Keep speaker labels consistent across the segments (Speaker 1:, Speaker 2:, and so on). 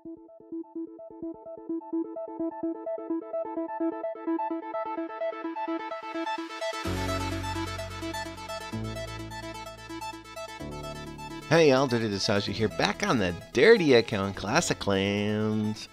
Speaker 1: Hey y'all, Dirty Distaggio here, back on the Dirty account, Classic Clans,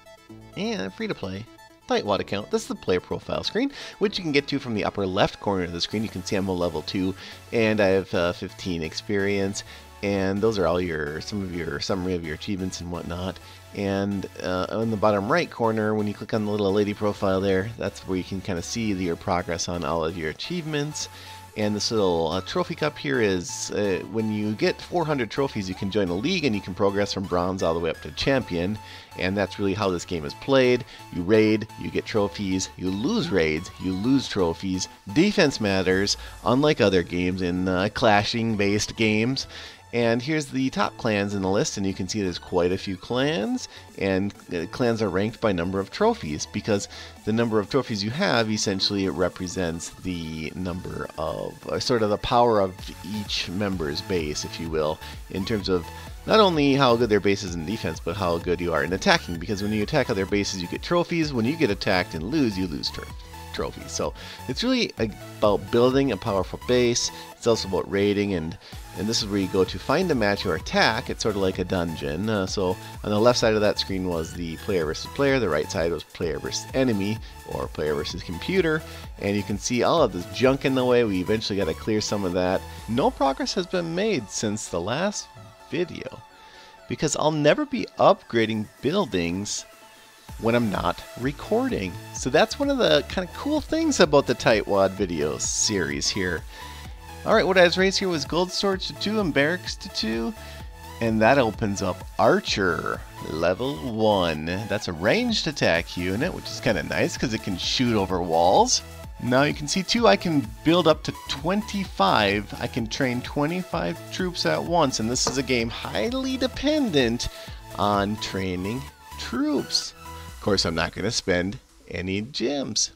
Speaker 1: and free to play TightWad account. This is the player profile screen, which you can get to from the upper left corner of the screen. You can see I'm a level 2, and I have 15 experience, and those are all some summary of your achievements and whatnot. And on the bottom right corner, when you click on the little lady profile there, that's where you can kind of see your progress on all of your achievements. And this little trophy cup here is when you get 400 trophies, you can join a league and you can progress from bronze all the way up to champion. And that's really how this game is played. You raid, you get trophies, you lose raids, you lose trophies. Defense matters, unlike other games in clashing based games. And here's the top clans in the list, and you can see there's quite a few clans, and clans are ranked by number of trophies, because the number of trophies you have essentially represents the number of, sort of the power of each member's base, if you will, in terms of not only how good their base is in defense, but how good you are in attacking, because when you attack other bases you get trophies, when you get attacked and lose, you lose trophies. So it's really about building a powerful base. It's also about raiding, and this is where you go to find a match or attack. It's sort of like a dungeon. So on the left side of that screen was the player versus player, the right side was player versus enemy, or player versus computer, and you can see all of this junk in the way. We eventually got to clear some of that. No progress has been made since the last video, because I'll never be upgrading buildings when I'm not recording. So that's one of the kind of cool things about the TightWad video series here. Alright, what I was raised here was Gold Storage to 2 and Barracks to 2. And that opens up Archer, level 1. That's a ranged attack unit, which is kind of nice because it can shoot over walls. Now you can see too, I can build up to 25. I can train 25 troops at once, and this is a game highly dependent on training troops. Of course, I'm not going to spend any gems.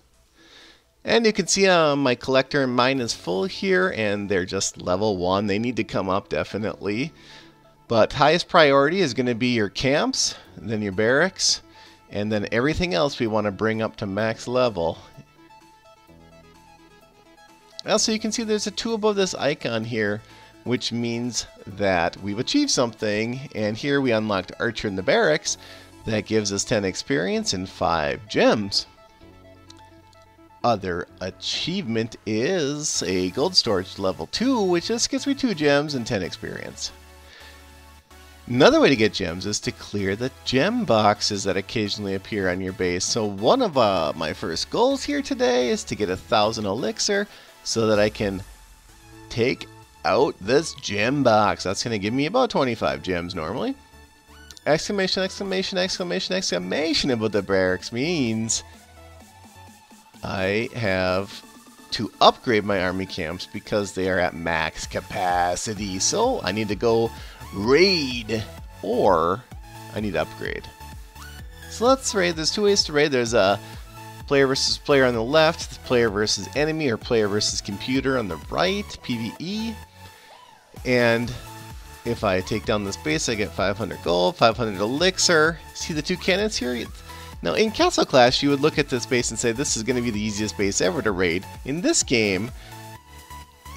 Speaker 1: And you can see my collector and mine is full here, and they're just level 1. They need to come up definitely. But highest priority is going to be your camps, then your barracks, and then everything else we want to bring up to max level. Also, you can see there's a 2 above this icon here, which means that we've achieved something. And here we unlocked Archer in the barracks. That gives us 10 experience and 5 gems. Other achievement is a gold storage level 2, which just gets me 2 gems and 10 experience. Another way to get gems is to clear the gem boxes that occasionally appear on your base. So one of my first goals here today is to get 1,000 elixir so that I can take out this gem box. That's going to give me about 25 gems normally. Exclamation, exclamation, exclamation, exclamation about the barracks means I have to upgrade my army camps because they are at max capacity. So I need to go raid, or I need to upgrade. So let's raid. There's 2 ways to raid. There's a player versus player on the left, player versus enemy, or player versus computer on the right, PvE. And if I take down this base, I get 500 gold, 500 elixir. See the 2 cannons here? Now in Castle Clash, you would look at this base and say, this is going to be the easiest base ever to raid. In this game,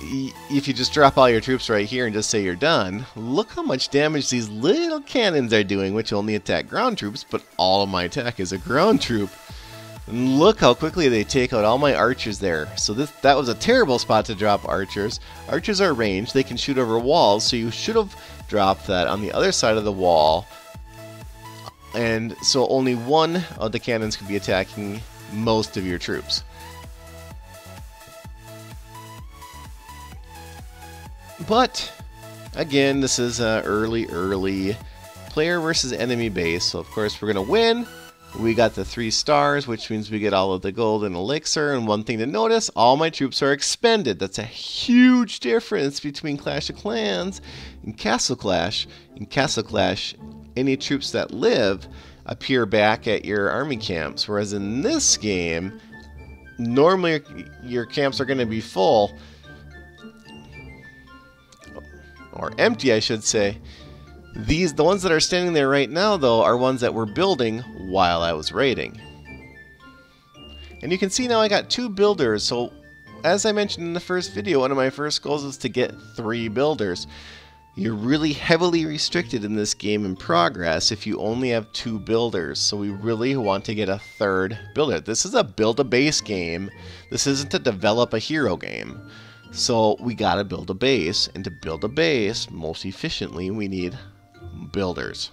Speaker 1: if you just drop all your troops right here and just say you're done, look how much damage these little cannons are doing, which only attack ground troops, but all of my attack is a ground troop. And look how quickly they take out all my archers there. So that was a terrible spot to drop archers. Archers are ranged, they can shoot over walls, so you should have dropped that on the other side of the wall. And so only one of the cannons could be attacking most of your troops. But again, this is early player versus enemy base, so of course we're going to win. We got the 3 stars, which means we get all of the gold and elixir. And one thing to notice, all my troops are expended. That's a huge difference between Clash of Clans and Castle Clash. In Castle Clash, any troops that live appear back at your army camps, whereas in this game, normally your camps are going to be full, or empty I should say, The ones that are standing there right now, though, are ones that we're building while I was raiding. And you can see now I got 2 builders, so as I mentioned in the first video, one of my first goals is to get 3 builders. You're really heavily restricted in this game in progress if you only have 2 builders, so we really want to get a 3rd builder. This is a build-a-base game. This isn't a develop-a-hero game. So we gotta build a base, and to build a base most efficiently, we need builders.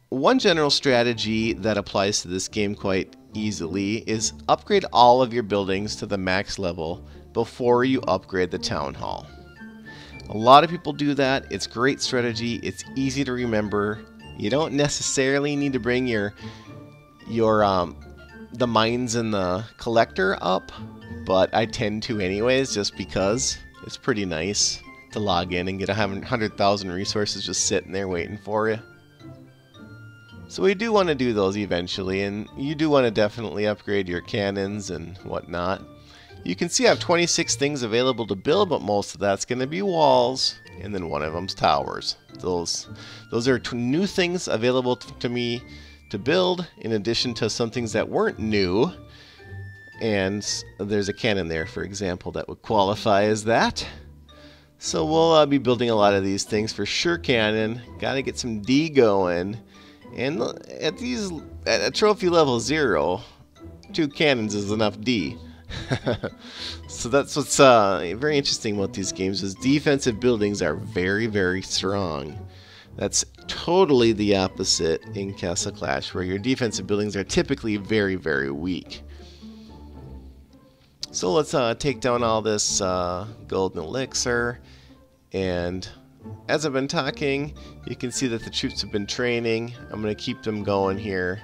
Speaker 1: One general strategy that applies to this game quite easily is upgrade all of your buildings to the max level before you upgrade the town hall. A lot of people do that. It's great strategy. It's easy to remember. You don't necessarily need to bring the mines and the collector up, but I tend to anyways, just because it's pretty nice to log in and get 100,000 resources just sitting there waiting for you. So we do want to do those eventually, and you do want to definitely upgrade your cannons and whatnot. You can see I have 26 things available to build, but most of that's going to be walls, and then one of them's towers. Those are 2 new things available to me to build, in addition to some things that weren't new. And there's a cannon there, for example, that would qualify as that. So we'll be building a lot of these things for sure. Cannon, gotta get some D going. And at trophy level 0, 2 cannons is enough D. So that's what's very interesting about these games, is defensive buildings are very, very strong. That's totally the opposite in Castle Clash, where your defensive buildings are typically very, very weak. So let's take down all this golden elixir, and as I've been talking, you can see that the troops have been training. I'm going to keep them going here.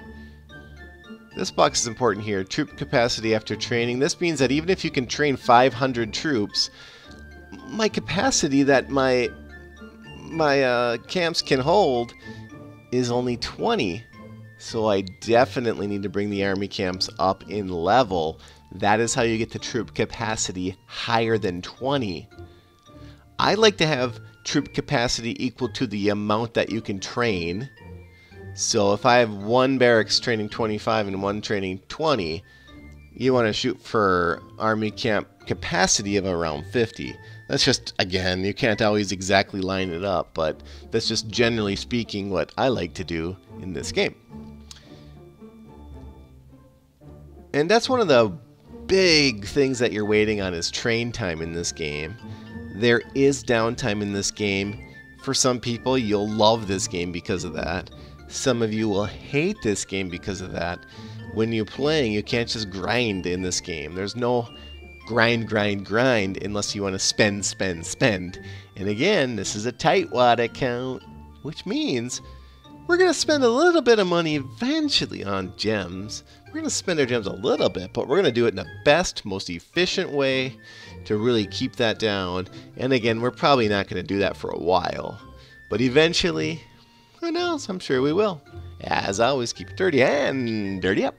Speaker 1: This box is important here. Troop capacity after training. This means that even if you can train 500 troops, my capacity that my camps can hold is only 20. So I definitely need to bring the army camps up in level. That is how you get the troop capacity higher than 20. I like to have troop capacity equal to the amount that you can train. So if I have 1 barracks training 25 and 1 training 20, you want to shoot for army camp capacity of around 50. That's just, again, you can't always exactly line it up, but that's just generally speaking what I like to do in this game. And that's one of the big things that you're waiting on, is train time in this game. There is downtime in this game. For some people, you'll love this game because of that. Some of you will hate this game because of that. When you're playing, you can't just grind in this game. There's no grind unless you want to spend. And again, this is a TightWad account, which means we're going to spend a little bit of money eventually on gems. We're going to spend our gems a little bit, but we're going to do it in the best, most efficient way to really keep that down. And again, we're probably not going to do that for a while. But eventually, who knows? I'm sure we will. As always, keep it dirty and dirty up.